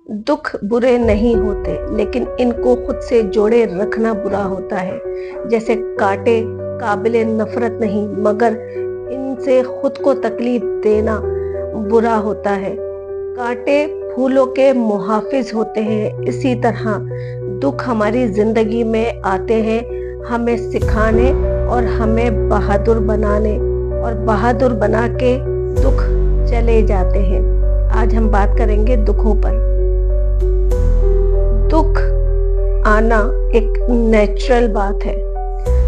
दुख बुरे नहीं होते, लेकिन इनको खुद से जोड़े रखना बुरा होता है। जैसे कांटे काबिले नफरत नहीं, मगर इनसे खुद को तकलीफ देना बुरा होता है। कांटे फूलों के मुहाफिज होते हैं, इसी तरह दुख हमारी जिंदगी में आते हैं हमें सिखाने और हमें बहादुर बनाने, और बहादुर बना के दुख चले जाते हैं। आज हम बात करेंगे दुखों पर। दुख आना एक नेचुरल बात है।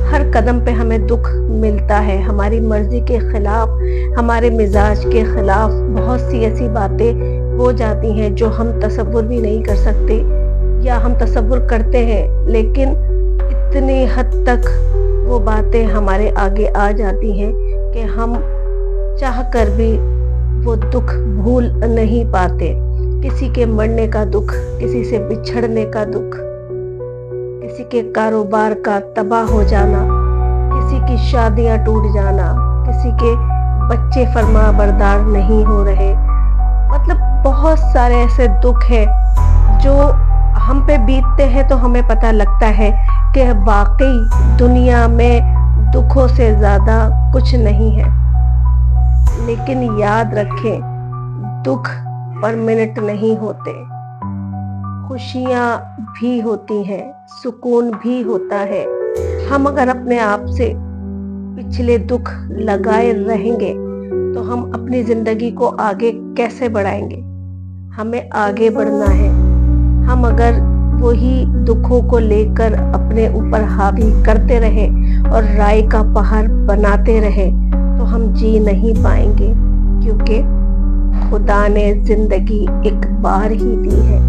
हर कदम पे हमें दुख मिलता है, हमारी मर्जी के खिलाफ, हमारे मिजाज के खिलाफ बहुत सी ऐसी बातें हो जाती हैं जो हम तसव्वुर भी नहीं कर सकते, या हम तसव्वुर करते हैं लेकिन इतनी हद तक वो बातें हमारे आगे आ जाती हैं कि हम चाह कर भी वो दुख भूल नहीं पाते। किसी के मरने का दुख, किसी से बिछड़ने का दुख, किसी के कारोबार का तबाह हो जाना, किसी की शादियां टूट जाना, किसी के बच्चे फरमाबरदार नहीं हो रहे, मतलब बहुत सारे ऐसे दुख हैं जो हम पे बीतते हैं तो हमें पता लगता है कि वाकई दुनिया में दुखों से ज्यादा कुछ नहीं है। लेकिन याद रखें, दुख परमानेंट नहीं होते, खुशियां भी होती हैं, सुकून भी होता है। हम अगर अपने आप से पिछले दुख लगाए रहेंगे तो हम अपनी जिंदगी को आगे कैसे बढ़ाएंगे? हमें आगे बढ़ना है। हम अगर वही दुखों को लेकर अपने ऊपर हावी करते रहे और राय का पहाड़ बनाते रहे तो हम जी नहीं पाएंगे, क्योंकि खुदा ने जिंदगी एक बार ही दी है।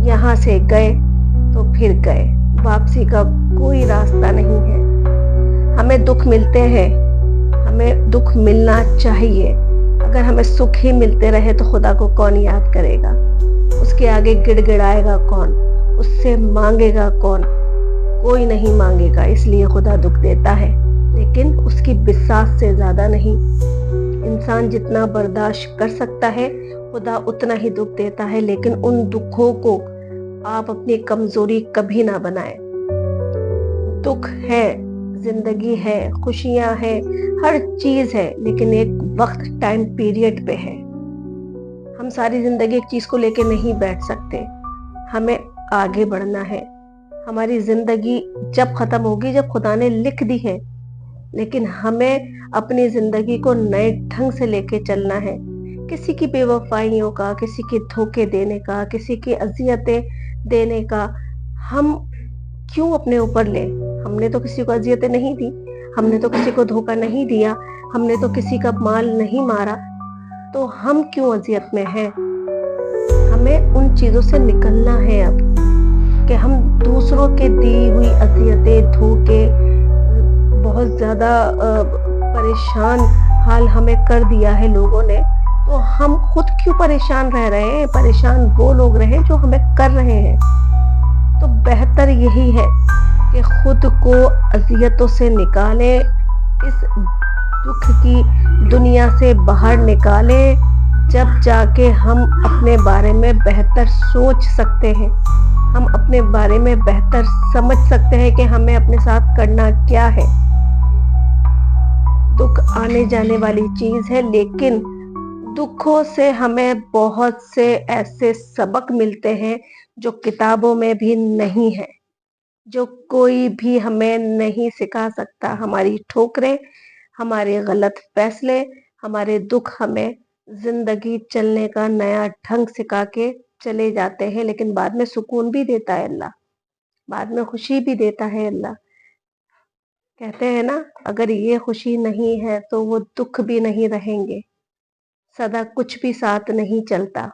यहाँ से गए तो फिर गए, वापसी का कोई रास्ता नहीं है। हमें दुख मिलते हैं, हमें दुख मिलना चाहिए। अगर हमें सुख ही मिलते रहे तो खुदा को कौन याद करेगा? उसके आगे गिड़गिड़ाएगा कौन? उससे मांगेगा कौन? कोई नहीं मांगेगा। इसलिए खुदा दुख देता है, लेकिन उसकी बिसात से ज्यादा नहीं। इंसान जितना बर्दाश्त कर सकता है खुदा उतना ही दुख देता है, लेकिन उन दुखों को आप अपनी कमजोरी कभी ना बनाएं। दुख है, जिंदगी है, खुशियां हैं, हर चीज है, लेकिन एक वक्त टाइम पीरियड पे है। हम सारी जिंदगी एक चीज को लेके नहीं बैठ सकते, हमें आगे बढ़ना है। हमारी जिंदगी जब खत्म होगी, जब खुदा ने लिख दी है, लेकिन हमें अपनी जिंदगी को नए ढंग से लेके चलना है। किसी की बेवफाइयों का, किसी की धोखे देने का, किसी की अजियतें देने का हम क्यों अपने ऊपर ले? हमने तो किसी को अजियतें नहीं दी, हमने तो किसी को धोखा नहीं दिया, हमने तो किसी का माल नहीं मारा, तो हम क्यों अजियत में हैं? हमें उन चीजों से निकलना है अब, कि हम दूसरों के दी हुई अजियतें, धोखे, बहुत ज्यादा परेशान हाल हमें कर दिया है लोगों ने, तो हम खुद क्यों परेशान रह रहे हैं? परेशान वो लोग रहे जो हमें कर रहे हैं। तो बेहतर यही है कि खुद को अजियतों से निकालें, इस दुख की दुनिया से बाहर निकालें, जब जाके हम अपने बारे में बेहतर सोच सकते हैं, हम अपने बारे में बेहतर समझ सकते हैं कि हमें अपने साथ करना क्या है। दुख आने जाने वाली चीज है, लेकिन दुखों से हमें बहुत से ऐसे सबक मिलते हैं जो किताबों में भी नहीं है, जो कोई भी हमें नहीं सिखा सकता। हमारी ठोकरें, हमारे गलत फैसले, हमारे दुख हमें जिंदगी चलने का नया ढंग सिखा के चले जाते हैं, लेकिन बाद में सुकून भी देता है अल्लाह, बाद में खुशी भी देता है अल्लाह। कहते हैं ना, अगर ये खुशी नहीं है तो वो दुख भी नहीं रहेंगे, सदा कुछ भी साथ नहीं चलता।